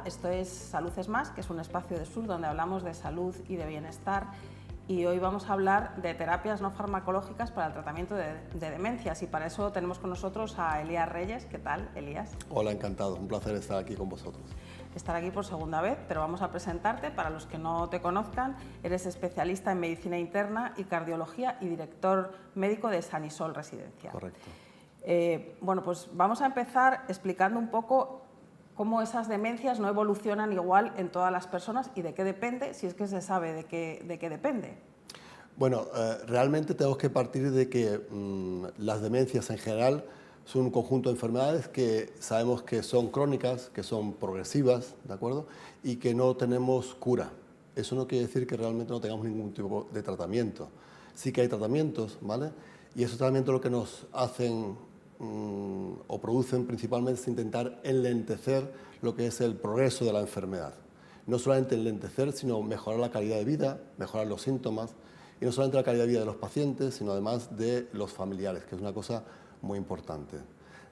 Esto es Salud es Más, que es un espacio de SUR donde hablamos de salud y de bienestar. Y hoy vamos a hablar de terapias no farmacológicas para el tratamiento de demencias. Y para eso tenemos con nosotros a Elías Reyes. ¿Qué tal, Elías? Hola, encantado. Un placer estar aquí con vosotros. Estar aquí por segunda vez, pero vamos a presentarte. Para los que no te conozcan, eres especialista en medicina interna y cardiología y director médico de Sanisol Residencia. Correcto. Bueno, pues vamos a empezar explicando un poco cómo esas demencias no evolucionan igual en todas las personas y de qué depende, si es que se sabe de qué depende. Bueno, realmente tenemos que partir de que las demencias en general son un conjunto de enfermedades que sabemos que son crónicas, que son progresivas, ¿de acuerdo? Y que no tenemos cura. Eso no quiere decir que realmente no tengamos ningún tipo de tratamiento. Sí que hay tratamientos, ¿vale? Y esos tratamientos lo que nos hacen o producen principalmente es intentar enlentecer lo que es el progreso de la enfermedad. No solamente enlentecer, sino mejorar la calidad de vida, mejorar los síntomas, y no solamente la calidad de vida de los pacientes, sino además de los familiares, que es una cosa muy importante.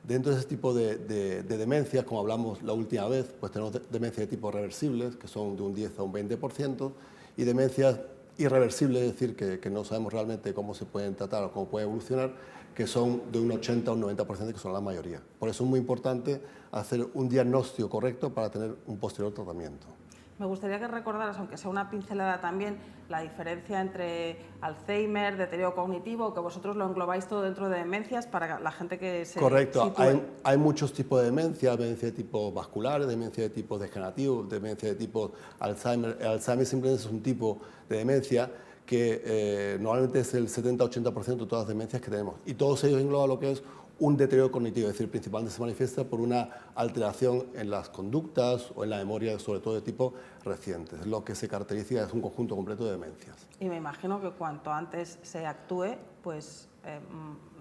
Dentro de ese tipo de demencias, como hablamos la última vez, pues tenemos demencias de tipo reversibles, que son de un 10 a un 20%, y demencias irreversibles, es decir, que no sabemos realmente cómo se pueden tratar o cómo pueden evolucionar, que son de un 80 a un 90%, que son la mayoría. Por eso es muy importante hacer un diagnóstico correcto para tener un posterior tratamiento. Me gustaría que recordaras, aunque sea una pincelada también, la diferencia entre Alzheimer, deterioro cognitivo, que vosotros lo englobáis todo dentro de demencias para la gente que se Correcto, sitúe. hay muchos tipos de demencia de tipo vascular, demencia de tipo degenerativo, demencia de tipo Alzheimer. El Alzheimer simplemente es un tipo de demencia que normalmente es el 70-80% de todas las demencias que tenemos. Y todos ellos engloban lo que es un deterioro cognitivo, es decir, principalmente se manifiesta por una alteración en las conductas o en la memoria, sobre todo de tipo reciente. Lo que se caracteriza es un conjunto completo de demencias. Y me imagino que cuanto antes se actúe, pues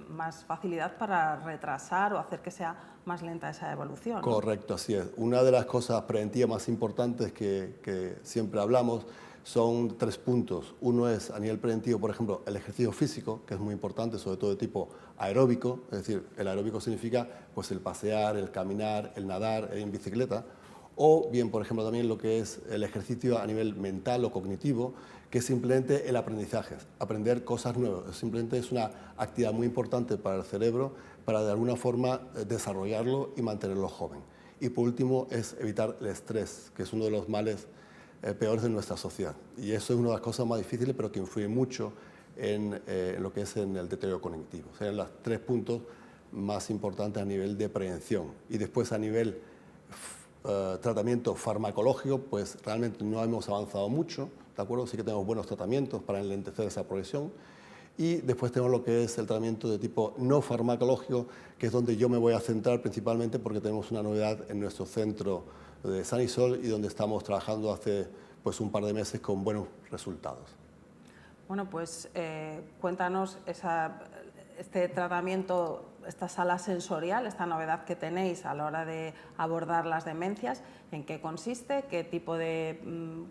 más facilidad para retrasar o hacer que sea más lenta esa evolución, ¿no? Correcto, así es. Una de las cosas preventivas más importantes que siempre hablamos son 3 puntos. Uno es, a nivel preventivo, por ejemplo, el ejercicio físico, que es muy importante, sobre todo de tipo aeróbico, es decir, el aeróbico significa pues, el pasear, el caminar, el nadar en bicicleta, o bien, por ejemplo, también lo que es el ejercicio a nivel mental o cognitivo, que es simplemente el aprendizaje, aprender cosas nuevas. Simplemente es una actividad muy importante para el cerebro, para de alguna forma desarrollarlo y mantenerlo joven. Y por último es evitar el estrés, que es uno de los males peores de nuestra sociedad. Y eso es una de las cosas más difíciles, pero que influye mucho en lo que es en el deterioro cognitivo. O sea, en los 3 puntos más importantes a nivel de prevención. Y después a nivel tratamiento farmacológico, pues realmente no hemos avanzado mucho, ¿de acuerdo? Sí que tenemos buenos tratamientos para enlentecer esa progresión. Y después tenemos lo que es el tratamiento de tipo no farmacológico, que es donde yo me voy a centrar principalmente porque tenemos una novedad en nuestro centro de Sanisol y donde estamos trabajando hace pues, un par de meses con buenos resultados. Bueno, pues cuéntanos este tratamiento, esta sala sensorial, esta novedad que tenéis a la hora de abordar las demencias, en qué consiste,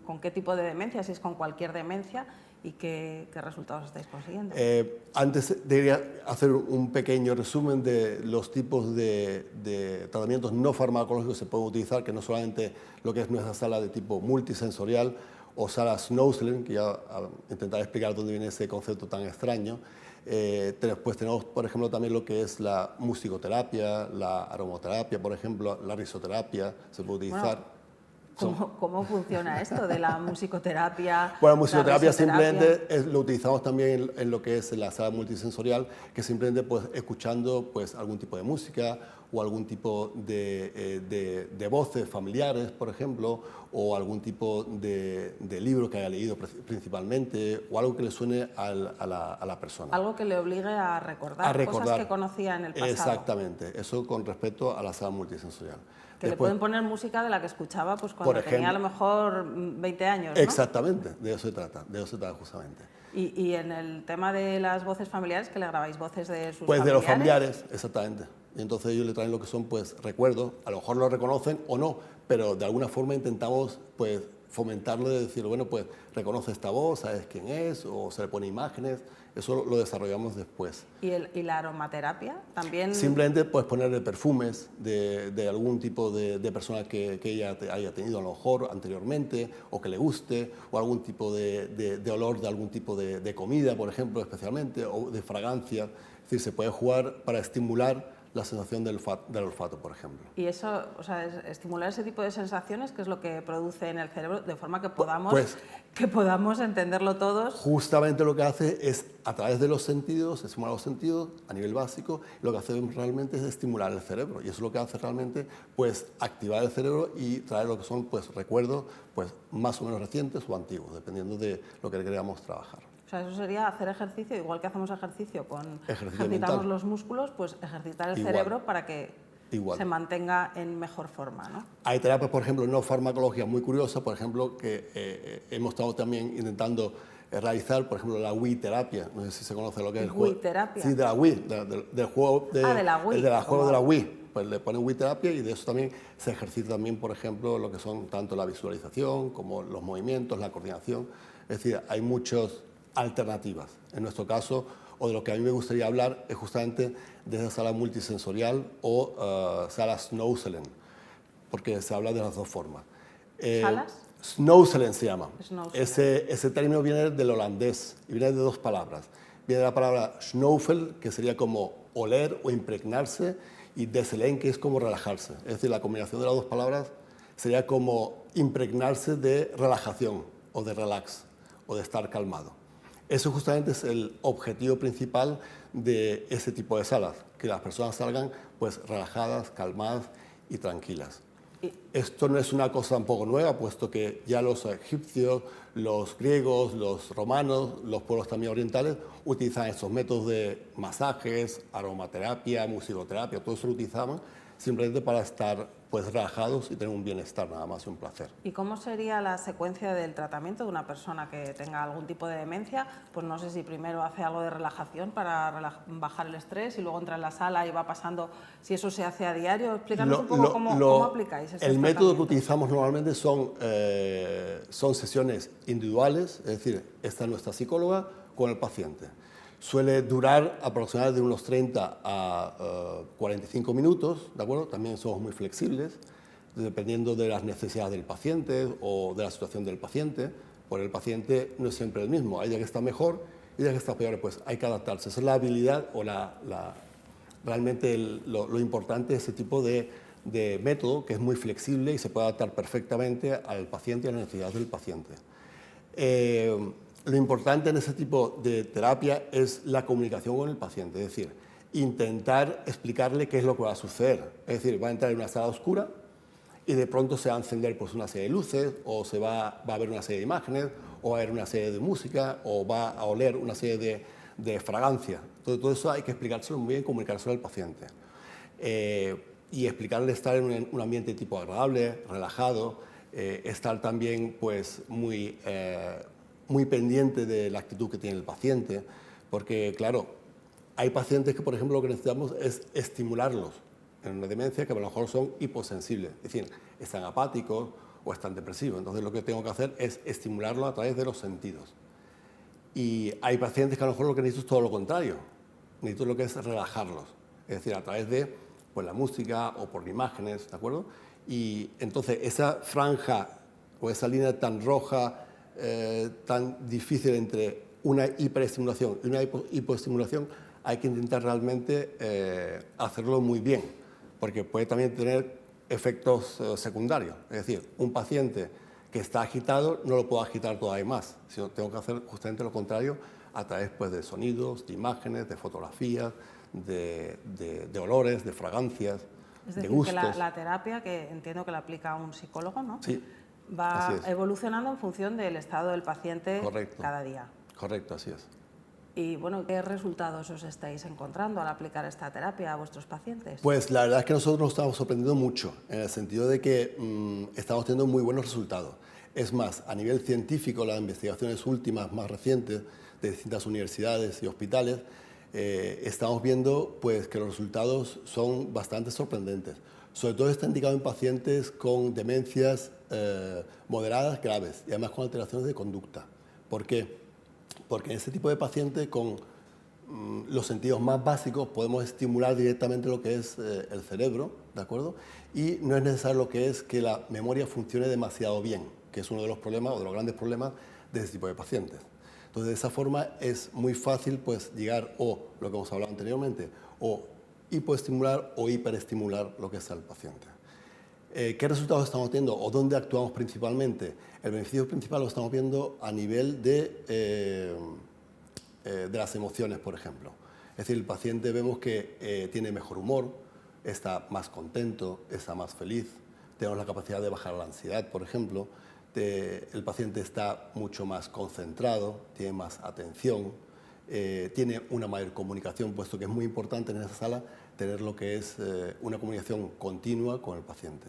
con qué tipo de demencia, si es con cualquier demencia, y qué resultados estáis consiguiendo. Antes debería hacer un pequeño resumen de los tipos de tratamientos no farmacológicos que se pueden utilizar, que no solamente lo que es nuestra sala de tipo multisensorial o sala Snowslen, que ya intentaré explicar dónde viene ese concepto tan extraño. Después tenemos, por ejemplo, también lo que es la musicoterapia, la aromaterapia, por ejemplo, la risoterapia, se puede utilizar. Bueno, ¿cómo funciona esto de la musicoterapia? Bueno, la musicoterapia simplemente lo utilizamos también en lo que es la sala multisensorial, que simplemente pues, escuchando pues, algún tipo de música o algún tipo de voces familiares, por ejemplo, o algún tipo de libro que haya leído principalmente, o algo que le suene a la persona. Algo que le obligue a recordar cosas que conocía en el pasado. Exactamente, eso con respecto a la sala multisensorial. Que le pueden poner música de la que escuchaba pues, cuando tenía a lo mejor 20 años, ¿no? Exactamente, de eso se trata justamente. Y en el tema de las voces familiares, ¿que le grabáis voces de sus familiares? Pues de los familiares, exactamente. Y entonces ellos le traen lo que son pues, recuerdos, a lo mejor lo reconocen o no, pero de alguna forma intentamos pues, fomentarlo de decir, bueno, pues reconoce esta voz, sabes quién es, o se le pone imágenes. Eso lo desarrollamos después. ¿Y la aromaterapia también? Simplemente puedes ponerle perfumes de algún tipo de persona que ella haya tenido a lo mejor anteriormente o que le guste, o algún tipo de olor de algún tipo de comida, por ejemplo, especialmente, o de fragancia. Es decir, se puede jugar para estimular la sensación del olfato, por ejemplo. Y eso, o sea, estimular ese tipo de sensaciones, ¿qué es lo que produce en el cerebro? De forma que podamos entenderlo todos. Justamente lo que hace es, a través de los sentidos, estimular los sentidos a nivel básico, lo que hace realmente es estimular el cerebro. Y eso es lo que hace realmente, pues, activar el cerebro y traer lo que son, pues, recuerdos, pues, más o menos recientes o antiguos, dependiendo de lo que queramos trabajar. O sea, eso sería hacer ejercicio, igual que hacemos ejercitamos mental. los músculos, pues ejercitar el cerebro para que se mantenga en mejor forma, ¿no? Hay terapias, por ejemplo, no farmacológicas muy curiosas, por ejemplo, que hemos estado también intentando realizar, por ejemplo, la Wii-terapia. No sé si se conoce lo que es el juego. ¿Wii-terapia? Sí, de la Wii, del juego de la Wii. juego de la Wii. Pues le ponen Wii-terapia y de eso también se ejercita también, por ejemplo, lo que son tanto la visualización como los movimientos, la coordinación. Es decir, hay muchas alternativas. En nuestro caso, o de lo que a mí me gustaría hablar, es justamente de esa sala multisensorial o sala Snoezelen, porque se habla de las dos formas. ¿Salas? Snoezelen se llama. Snoezelen. Ese término viene del holandés y viene de dos palabras. Viene de la palabra snoevel, que sería como oler o impregnarse, y deselen, que es como relajarse. Es decir, la combinación de las dos palabras sería como impregnarse de relajación o de relax o de estar calmado. Eso justamente es el objetivo principal de ese tipo de salas, que las personas salgan pues relajadas, calmadas y tranquilas. Esto no es una cosa tampoco nueva, puesto que ya los egipcios, los griegos, los romanos, los pueblos también orientales utilizan estos métodos de masajes, aromaterapia, musicoterapia, todo eso lo utilizaban simplemente para estar pues relajados y tener un bienestar nada más y un placer. ¿Y cómo sería la secuencia del tratamiento de una persona que tenga algún tipo de demencia? Pues no sé si primero hace algo de relajación para bajar el estrés y luego entra en la sala y va pasando, si eso se hace a diario. Explícanos un poco cómo aplicáis este El método que utilizamos normalmente son sesiones individuales, es decir, está nuestra psicóloga con el paciente. Suele durar aproximadamente de unos 30 a 45 minutos, ¿de acuerdo? También somos muy flexibles, dependiendo de las necesidades del paciente o de la situación del paciente. Por el paciente no es siempre el mismo, hay días que está mejor y días que está peor, pues hay que adaptarse. Esa es la habilidad o realmente lo importante de ese tipo de método, que es muy flexible y se puede adaptar perfectamente al paciente y a las necesidades del paciente. Lo importante en ese tipo de terapia es la comunicación con el paciente, es decir, intentar explicarle qué es lo que va a suceder. Es decir, va a entrar en una sala oscura y de pronto se va a encender pues, una serie de luces, o va a ver una serie de imágenes, o va a ver una serie de música, o va a oler una serie de fragancias. Todo eso hay que explicárselo muy bien, comunicárselo al paciente. Y explicarle estar en un ambiente tipo agradable, relajado, estar también pues, muy pendiente de la actitud que tiene el paciente, porque, claro, hay pacientes que, por ejemplo, lo que necesitamos es estimularlos en una demencia que a lo mejor son hiposensibles, es decir, están apáticos o están depresivos. Entonces, lo que tengo que hacer es estimularlos a través de los sentidos. Y hay pacientes que a lo mejor lo que necesito es todo lo contrario, necesito lo que es relajarlos, es decir, a través de pues, la música o por imágenes, ¿de acuerdo? Y entonces, esa franja o esa línea tan roja, tan difícil entre una hiperestimulación y una hipoestimulación, hay que intentar realmente hacerlo muy bien, porque puede también tener efectos secundarios. Es decir, un paciente que está agitado no lo puedo agitar todavía más, sino tengo que hacer justamente lo contrario a través pues, de sonidos, de imágenes, de fotografías, de olores, de fragancias, de gustos. Es decir, que la terapia, que entiendo que la aplica un psicólogo, ¿no? Sí. Va evolucionando en función del estado del paciente. Correcto. Cada día. Correcto, así es. Y bueno, ¿qué resultados os estáis encontrando al aplicar esta terapia a vuestros pacientes? Pues la verdad es que nosotros nos estamos sorprendiendo mucho, en el sentido de que estamos teniendo muy buenos resultados. Es más, a nivel científico, las investigaciones últimas, más recientes, de distintas universidades y hospitales, estamos viendo pues, que los resultados son bastante sorprendentes. Sobre todo está indicado en pacientes con demencias moderadas graves y además con alteraciones de conducta. ¿Por qué? Porque en este tipo de paciente, con los sentidos más básicos, podemos estimular directamente lo que es el cerebro, ¿de acuerdo? Y no es necesario lo que es que la memoria funcione demasiado bien, que es uno de los problemas o de los grandes problemas de este tipo de pacientes. Entonces, de esa forma es muy fácil pues, llegar, o lo que hemos hablado anteriormente, o hipoestimular o hiperestimular lo que es el paciente. ¿Qué resultados estamos teniendo o dónde actuamos principalmente? El beneficio principal lo estamos viendo a nivel de las emociones, por ejemplo. Es decir, el paciente vemos que tiene mejor humor, está más contento, está más feliz, tenemos la capacidad de bajar la ansiedad, por ejemplo, el paciente está mucho más concentrado, tiene más atención, tiene una mayor comunicación, puesto que es muy importante en esa sala tener lo que es una comunicación continua con el paciente.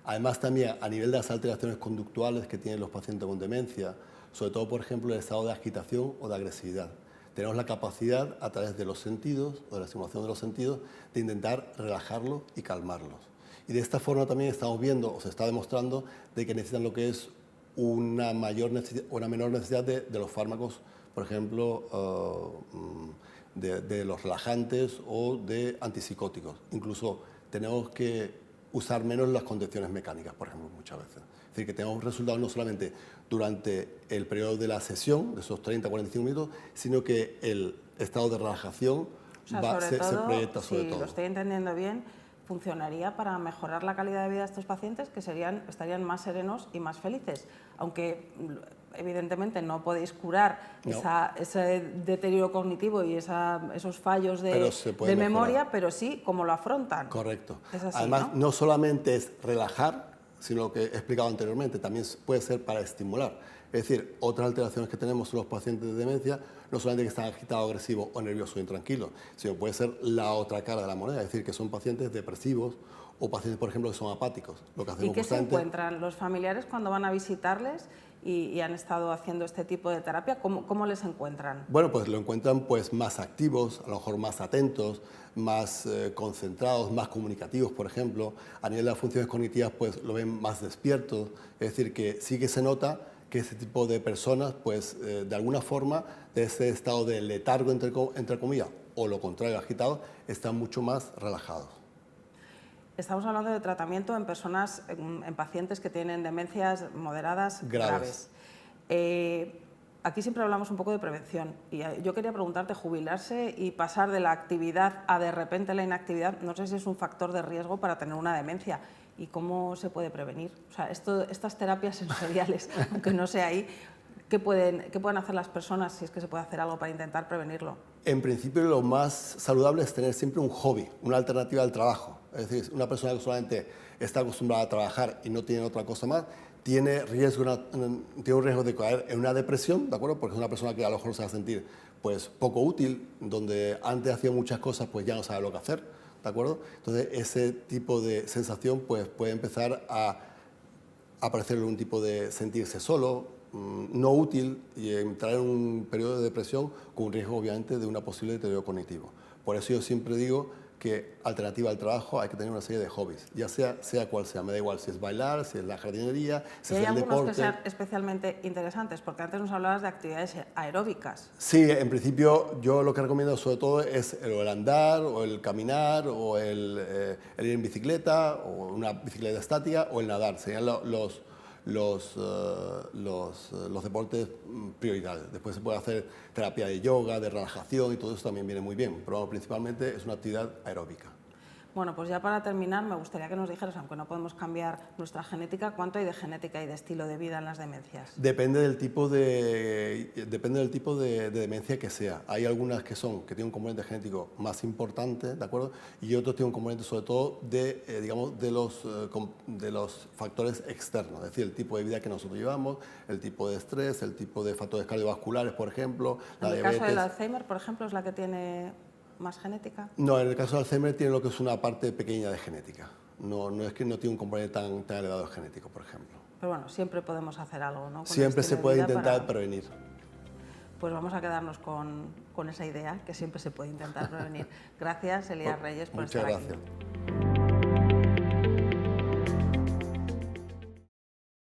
Además, también a nivel de las alteraciones conductuales que tienen los pacientes con demencia, sobre todo, por ejemplo, el estado de agitación o de agresividad. Tenemos la capacidad, a través de los sentidos, o de la estimulación de los sentidos, de intentar relajarlos y calmarlos. Y de esta forma también estamos viendo, o se está demostrando, de que necesitan lo que es una menor necesidad de los fármacos, por ejemplo, de los relajantes o de antipsicóticos. Incluso tenemos que usar menos las contenciones mecánicas, por ejemplo, muchas veces. Es decir, que tenemos resultados no solamente durante el periodo de la sesión, de esos 30-45 minutos, sino que el estado de relajación se proyecta sobre todo. Si lo estoy entendiendo bien, funcionaría para mejorar la calidad de vida de estos pacientes, que estarían más serenos y más felices. Aunque evidentemente no podéis curar ese deterioro cognitivo y esos fallos de memoria, pero sí cómo lo afrontan. Correcto. Es así, además, no solamente es relajar, sino lo que he explicado anteriormente, también puede ser para estimular. Es decir, otras alteraciones que tenemos en los pacientes de demencia, no solamente que están agitados, agresivos o nerviosos o intranquilos, sino puede ser la otra cara de la moneda, es decir, que son pacientes depresivos o pacientes, por ejemplo, que son apáticos. Lo que hacemos ¿Y qué se encuentran los familiares cuando van a visitarles y han estado haciendo este tipo de terapia? ¿Cómo les encuentran? Bueno, pues lo encuentran pues, más activos, a lo mejor más atentos, más concentrados, más comunicativos, por ejemplo. A nivel de las funciones cognitivas, pues lo ven más despiertos. Es decir, que sí que se nota que ese tipo de personas, pues de alguna forma, de ese estado de letargo, entre comillas, o lo contrario, agitado, están mucho más relajados. Estamos hablando de tratamiento en personas, en pacientes que tienen demencias moderadas graves. Aquí siempre hablamos un poco de prevención y yo quería preguntarte, jubilarse y pasar de la actividad a de repente la inactividad, no sé si es un factor de riesgo para tener una demencia y cómo se puede prevenir. O sea, estas terapias sensoriales, aunque no sea ahí, ¿qué pueden hacer las personas si es que se puede hacer algo para intentar prevenirlo? En principio, lo más saludable es tener siempre un hobby, una alternativa al trabajo. Es decir, una persona que solamente está acostumbrada a trabajar y no tiene otra cosa más, tiene un riesgo de caer en una depresión, ¿de acuerdo? Porque es una persona que a lo mejor se va a sentir pues, poco útil, donde antes hacía muchas cosas, pues ya no sabe lo que hacer, ¿de acuerdo? Entonces, ese tipo de sensación pues, puede empezar a aparecerle un tipo de sentirse solo, no útil, y entrar en un periodo de depresión con un riesgo, obviamente, de una posible deterioro cognitivo. Por eso yo siempre digo que alternativa al trabajo hay que tener una serie de hobbies, ya sea cual sea, me da igual si es bailar, si es la jardinería, si es el deporte. ¿Y hay algunos que sean especialmente interesantes? Porque antes nos hablabas de actividades aeróbicas. Sí, en principio yo lo que recomiendo sobre todo es el andar, o el caminar, o el ir en bicicleta, o una bicicleta estática, o el nadar. Serían los deportes prioritarios. Después se puede hacer terapia de yoga, de relajación y todo eso también viene muy bien, pero principalmente es una actividad aeróbica. Bueno, pues ya para terminar me gustaría que nos dijeras, aunque no podemos cambiar nuestra genética, ¿cuánto hay de genética y de estilo de vida en las demencias? Depende del tipo de demencia que sea. Hay algunas que tienen un componente genético más importante, ¿de acuerdo? Y otros tienen un componente sobre todo de los factores externos, es decir, el tipo de vida que nosotros llevamos, el tipo de estrés, el tipo de factores cardiovasculares, por ejemplo, la diabetes. ¿En el caso del Alzheimer, por ejemplo, es la que tiene más genética? No, en el caso del Alzheimer tiene lo que es una parte pequeña de genética. No es que no tiene un componente tan elevado genético, por ejemplo. Pero bueno, siempre podemos hacer algo, ¿no? Siempre se puede intentar prevenir. Pues vamos a quedarnos con esa idea, que siempre se puede intentar prevenir. Gracias, Elías Reyes, por estar aquí. Muchas gracias.